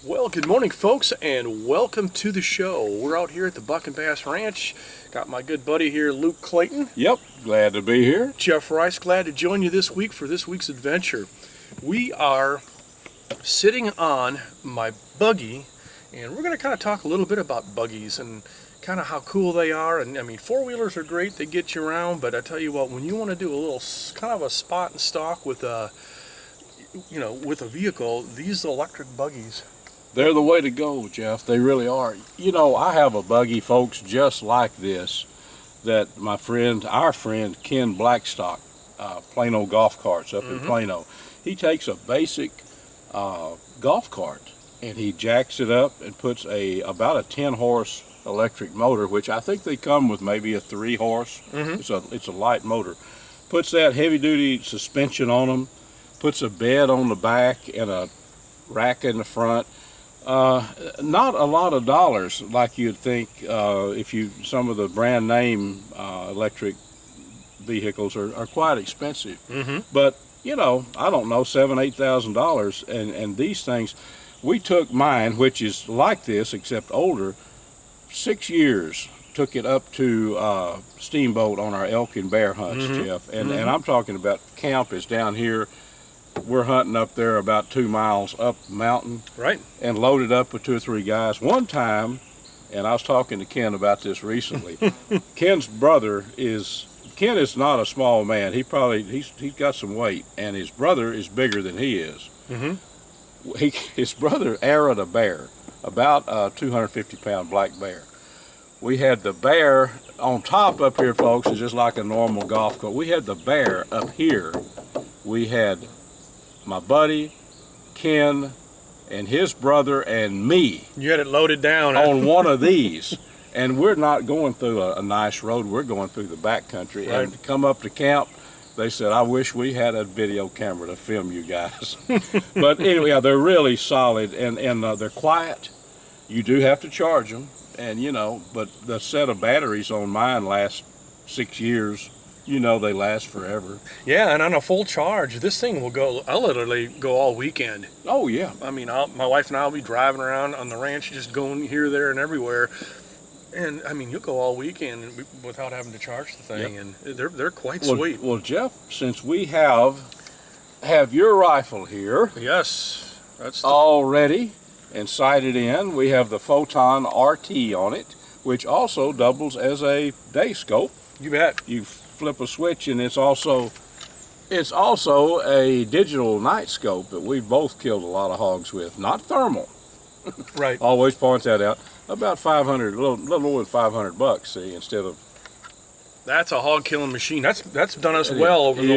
Well, good morning, folks, and welcome to the show. We're out here at the Buck and Bass Ranch. Got my good buddy here, Luke Clayton. Yep, glad to be here. Jeff Rice, glad to join you this week for this week's adventure. We are sitting on my buggy, and we're going to kind of talk a little bit about buggies and kind of how cool they are. And I mean, four-wheelers are great, they get you around, but I tell you what, when you want to do a little kind of a spot and stalk with a, with a vehicle, these electric buggies, They're the way to go, Jeff. They really are. You know, I have a buggy, folks, just like this, that our friend Ken Blackstock, Plano Golf Carts up in Plano, he takes a basic golf cart and he jacks it up and puts about a 10-horse electric motor, which I think they come with maybe a 3-horse. It's a light motor. Puts that heavy-duty suspension on them, puts a bed on the back and a rack in the front. Not a lot of dollars like you'd think some of the brand name electric vehicles are quite expensive. But I don't know, $7,000-8,000, and these things, we took mine, which is like this except older, 6 years. Took it up to Steamboat on our elk and bear hunts, Jeff, and I'm talking about camp is down here. We're hunting up there about 2 miles up the mountain. right? And loaded up with 2 or 3 guys. One time, and I was talking to Ken about this recently, Ken is not a small man. He's got some weight, and his brother is bigger than he is. His brother arrowed a bear, about a 250-pound black bear. We had the bear on top up here, folks, is just like a normal golf cart. We had the bear up here. We had my buddy, Ken, and his brother, and me. You had it loaded down. On one of these. And we're not going through a nice road. We're going through the back country. Right. And come up to camp, they said, I wish we had a video camera to film you guys. But anyway, they're really solid, and they're quiet. You do have to charge them. And, but the set of batteries on mine lasts 6 years. They last forever. Yeah, and on a full charge, this thing I'll literally go all weekend. Oh, yeah. I mean, my wife and I will be driving around on the ranch, just going here, there, and everywhere. And, I mean, you'll go all weekend without having to charge the thing, and they're quite sweet. Well, Jeff, since we have your rifle here. Yes. That's all ready and sighted in, we have the Photon RT on it, which also doubles as a day scope. You bet. You flip a switch, and it's also a digital night scope that we've both killed a lot of hogs with. Not thermal. Right. Always point that out. About 500, a little more than $500. See, instead of. That's a hog killing machine. That's done us well over the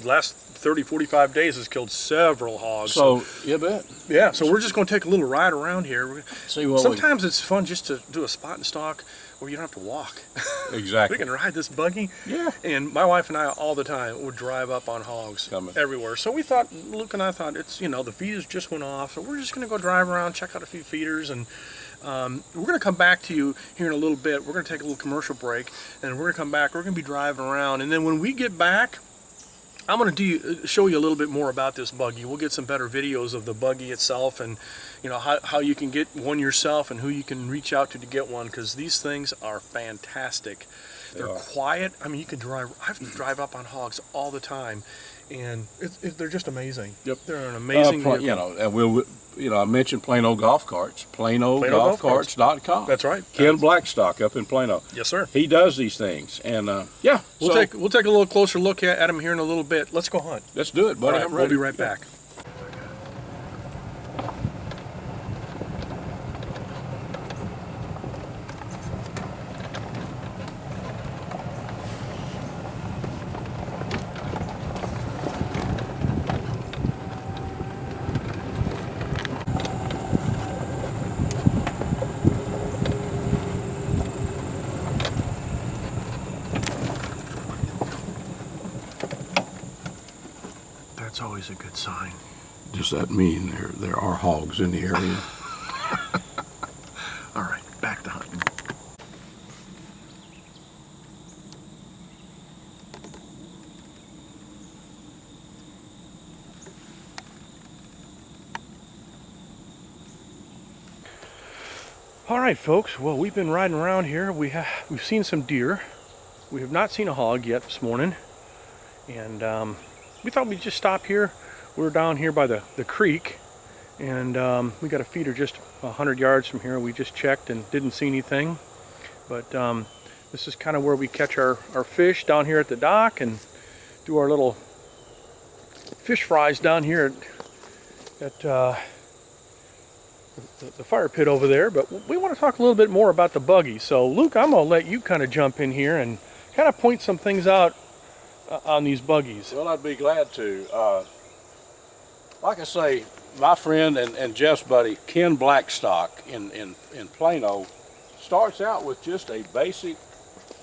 last 30, 45 days. Has killed several hogs. So you bet. Yeah. So we're just going to take a little ride around here. Sometimes it's fun just to do a spot and stalk where you don't have to walk. Exactly. We can ride this buggy. Yeah. And my wife and I all the time would drive up on hogs everywhere. So Luke and I thought it's the feeders just went off, so we're just going to go drive around, check out a few feeders, and we're going to come back to you here in a little bit. We're going to take a little commercial break, and we're going to come back. We're going to be driving around, and then when we get back, I'm going to show you a little bit more about this buggy. We'll get some better videos of the buggy itself, and how you can get one yourself and who you can reach out to get one, because these things are fantastic. They're quiet. I mean, you can drive. I drive up on hogs all the time, and they're just amazing. Yep, they're an amazing vehicle. And I mentioned Plano Golf Carts, PlanoGolfCarts.com. That's right. Ken Blackstock up in Plano. Yes, sir. He does these things, and we'll take a little closer look at him here in a little bit. Let's go hunt. Let's do it, buddy. All right, we'll be right back. That's always a good sign. Does that mean there are hogs in the area? All right, back to hunting. All right, folks. Well, we've been riding around here. We've seen some deer. We have not seen a hog yet this morning, and we thought we'd just stop here. We're down here by the creek, and we got a feeder just 100 yards from here. We just checked and didn't see anything, but this is kind of where we catch our fish down here at the dock and do our little fish fries down here at the fire pit over there. But we want to talk a little bit more about the buggy. So Luke, I'm going to let you kind of jump in here and kind of point some things out on these buggies. Well, I'd be glad to. Like I say, my friend and Jeff's buddy, Ken Blackstock in Plano, starts out with just a basic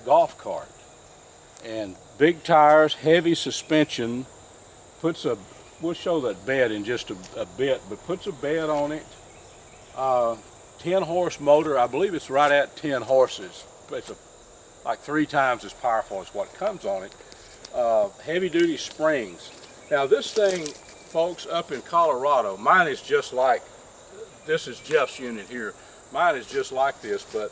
golf cart. And big tires, heavy suspension, we'll show that bed in just a bit, but puts a bed on it. 10 horse motor, I believe it's right at 10 horses. It's like 3 times as powerful as what comes on it. Heavy duty springs. Now this thing, folks, up in Colorado, mine is just like, this is Jeff's unit here. Mine is just like this, but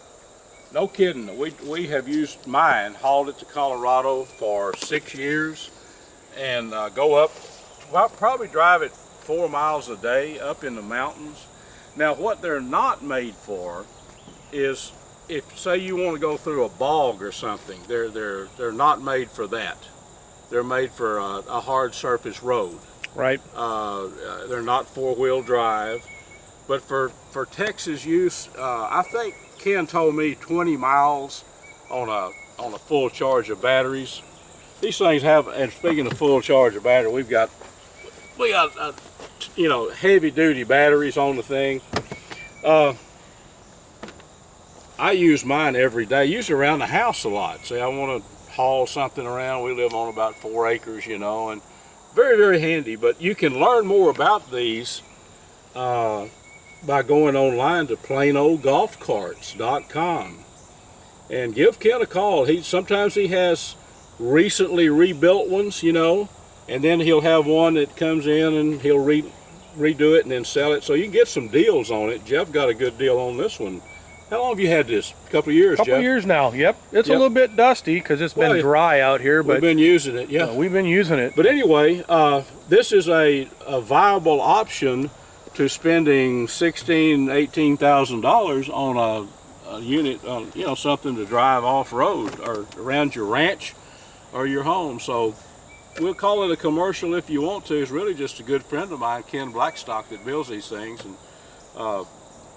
no kidding. We have used mine, hauled it to Colorado for 6 years, and go up, well, probably drive it 4 miles a day up in the mountains. Now what they're not made for is, if say you want to go through a bog or something, they're not made for that. They're made for a hard surface road. Right. They're not 4-wheel drive, but for Texas use, I think Ken told me 20 miles on a full charge of batteries. These things have, and speaking of full charge of battery, we got you know, heavy duty batteries on the thing. I use mine every day, usually around the house a lot. Say I want to haul something around. We live on about 4 acres, you know, and very, very handy. But you can learn more about these by going online to plainogolfcarts.com and give Ken a call. Sometimes he has recently rebuilt ones, you know, and then he'll have one that comes in and he'll redo it and then sell it. So you can get some deals on it. Jeff got a good deal on this one. How long have you had this? A couple of years, Jeff? A couple of years now, yep. It's a little bit dusty because it's been dry out here. But we've been using it, yeah. We've been using it. But anyway, this is a viable option to spending $16,000, $18,000 on a unit, you know, something to drive off-road or around your ranch or your home. So we'll call it a commercial if you want to. It's really just a good friend of mine, Ken Blackstock, that builds these things. And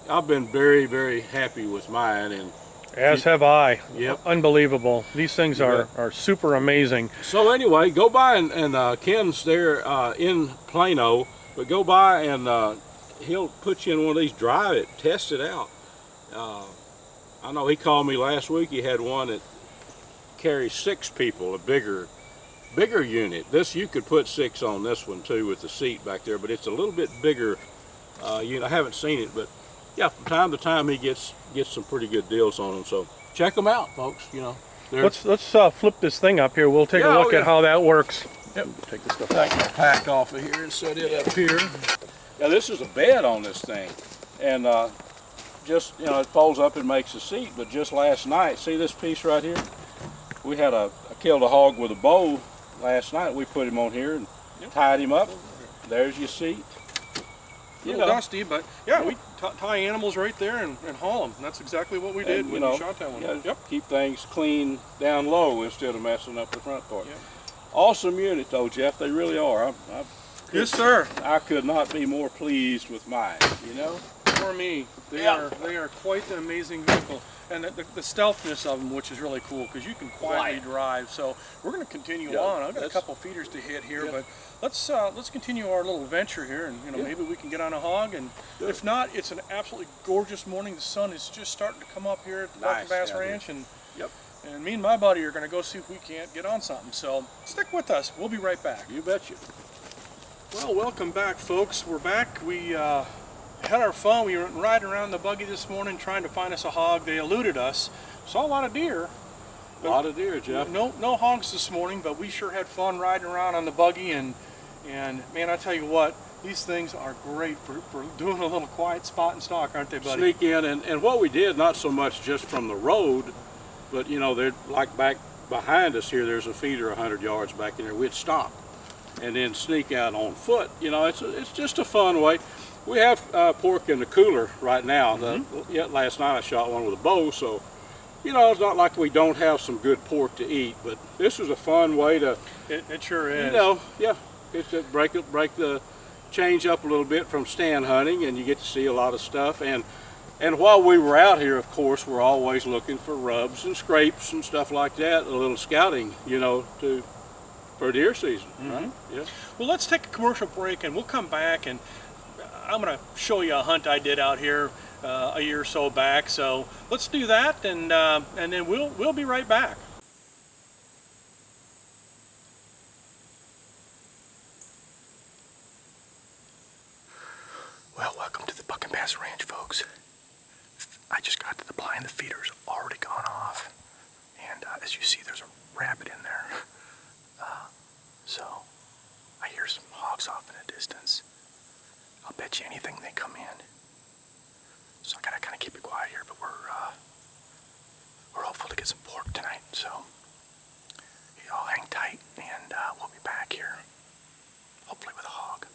I've been very, very happy with mine, and as have I. Yep. Unbelievable. These things are super amazing. So anyway, go by and Ken's there in Plano, but go by and he'll put you in one of these, drive it, test it out. I know he called me last week. He had one that carries 6 people, a bigger unit. This, you could put 6 on this one too with the seat back there, but it's a little bit bigger unit. I haven't seen it, but yeah, from time to time he gets some pretty good deals on them. So check them out, folks. You know, let's flip this thing up here. We'll take a look at how that works. Yep. Take this stuff out. Take the pack off of here and set it up here. Now this is a bed on this thing, and just, you know, it folds up and makes a seat. But just last night, see this piece right here? We had I killed a hog with a bow last night. We put him on here and tied him up. There's your seat. A little dusty, but yeah, we tie animals right there and haul them. And that's exactly what we did when we shot that one. Yeah, keep things clean down low instead of messing up the front part. Yep. Awesome unit though, Jeff. They really are. Yes, sir. I could not be more pleased with mine, you know? For me, they are quite an amazing vehicle. And the stealthiness of them, which is really cool, because you can quietly drive. So we're going to continue on. I've got a couple feeders to hit here, but let's continue our little venture here, and, you know, maybe we can get on a hog. And if not, it's an absolutely gorgeous morning. The sun is just starting to come up here at the Buck Bass Ranch, and me and my buddy are going to go see if we can't get on something. So stick with us. We'll be right back. You betcha. Well, welcome back, folks. We're back. We had our fun. We were riding around the buggy this morning trying to find us a hog. They eluded us. Saw a lot of deer. A lot of deer, Jeff. No hogs this morning, but we sure had fun riding around on the buggy, and man, I tell you what, These things are great for doing a little quiet spot and stalk, aren't they, buddy? Sneak in, and what we did, not so much just from the road, but you know, they're like back behind us here, there's a feeder 100 yards back in there. We'd stop and then sneak out on foot. You know, it's just a fun way. We have pork in the cooler right now. Last night I shot one with a bow, so you know, it's not like we don't have some good pork to eat, but this is a fun way to. It sure is. You know, yeah, it's to break the change up a little bit from stand hunting, and you get to see a lot of stuff. And while we were out here, of course, we're always looking for rubs and scrapes and stuff like that. A little scouting, you know, for deer season, right? Yeah. Well, let's take a commercial break, and we'll come back, and I'm going to show you a hunt I did out here a year or so back. So let's do that, and then we'll be right back. Well, welcome to the Buck and Bass Ranch, folks. I just got to the blind. The feeder's already gone off, and as you see, there's a rabbit in there. So I hear some hogs off in the distance. I'll bet you anything they come in. So I gotta kind of keep it quiet here, but we're hopeful to get some pork tonight. So you all hang tight, and we'll be back here, hopefully with a hog.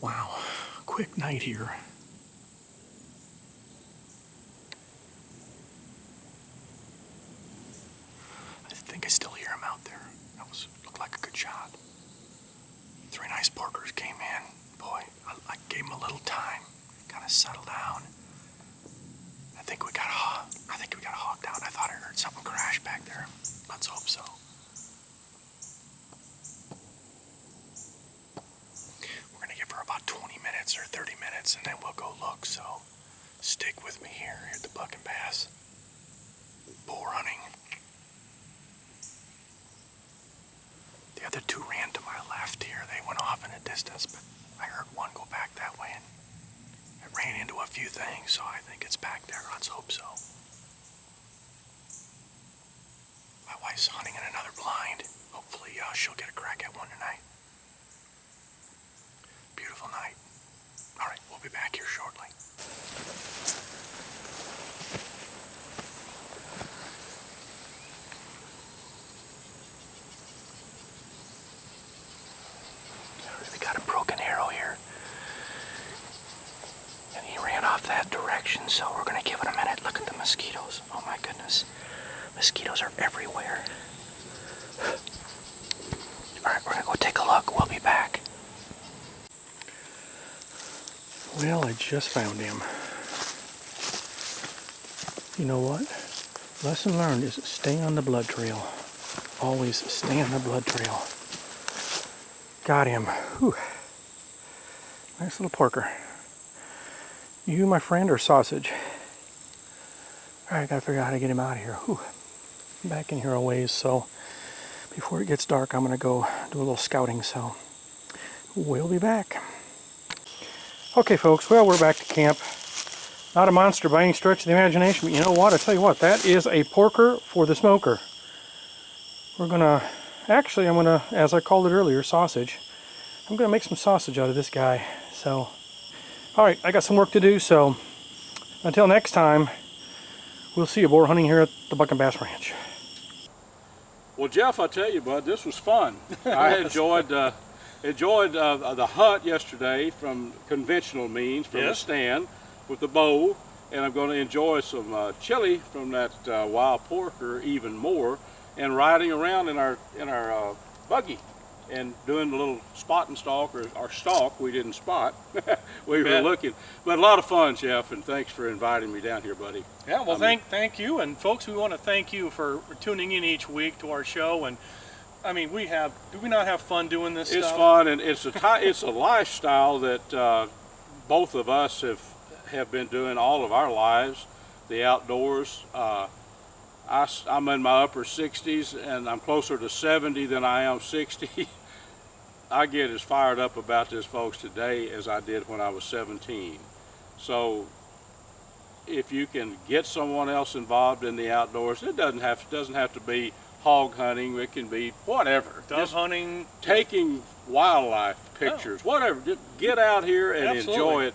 Wow, quick night here. I think I still hear him out there. Looked like a good shot. 3 nice porkers came in. Boy, I gave him a little time, kind of settle down. I think we got a hog down. I thought I heard something crash back there. Let's hope so. We're gonna give her about 20 minutes or 30 minutes, and then we'll go look. So stick with me here at the Buck and Bass bull running. The other 2 ran to my left here. They went off in the distance, but I heard one go back that way, and it ran into a few things, so I think it's back there. Let's hope so. My wife's hunting in another blind. Hopefully she'll get a crack at one tonight. Beautiful night. All right, we'll be back here shortly. We got a broken arrow here, and he ran off that direction, so we're gonna give it a minute. Look at the mosquitoes. Oh my goodness. Mosquitoes are everywhere. All right, we're gonna go take a look. We'll be back. Well, I just found him. You know what? Lesson learned is stay on the blood trail. Always stay on the blood trail. Got him. Whew. Nice little porker. You, my friend, or sausage? All right, gotta figure out how to get him out of here. Whew. Back in here a ways, so before it gets dark, I'm going to go do a little scouting, so we'll be back. Okay, folks, well, we're back to camp. Not a monster by any stretch of the imagination, but you know what? I tell you what, that is a porker for the smoker. We're going to, actually, I'm going to, as I called it earlier, sausage. I'm going to make some sausage out of this guy. So, all right, I got some work to do, so until next time, we'll see you boar hunting here at the Buck and Bass Ranch. Well, Jeff, I tell you, bud, this was fun. I enjoyed the hunt yesterday from conventional means, from the stand with the bow, and I'm going to enjoy some chili from that wild porker even more, and riding around in our buggy and doing the little spot and stalk, or our stalk. We didn't spot. We were looking, but a lot of fun, Jeff, and thanks for inviting me down here, buddy. Yeah, well, thank you, and folks, we want to thank you for tuning in each week to our show. And I mean, do we not have fun doing this It's stuff? fun, and it's a lifestyle that both of us have been doing all of our lives, the outdoors. I'm in my upper 60s, and I'm closer to 70 than I am 60. I get as fired up about this, folks, today as I did when I was 17. So if you can get someone else involved in the outdoors, it doesn't have to be hog hunting. It can be whatever. Dove hunting, taking wildlife pictures, whatever. Just get out here and enjoy it.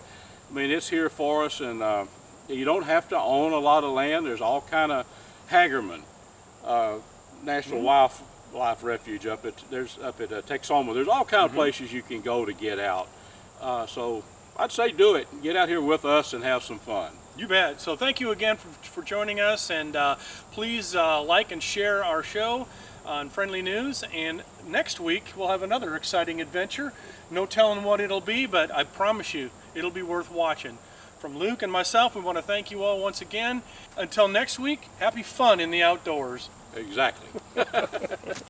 I mean, it's here for us, and you don't have to own a lot of land. There's all kind of Hagerman National Wildlife Refuge up at Texoma. There's all kind of places you can go to get out. So I'd say do it. Get out here with us and have some fun. You bet. So thank you again for joining us, and please like and share our show on Friendly News. And next week we'll have another exciting adventure. No telling what it'll be, but I promise you it'll be worth watching. From Luke and myself, we want to thank you all once again. Until next week, happy fun in the outdoors. Exactly.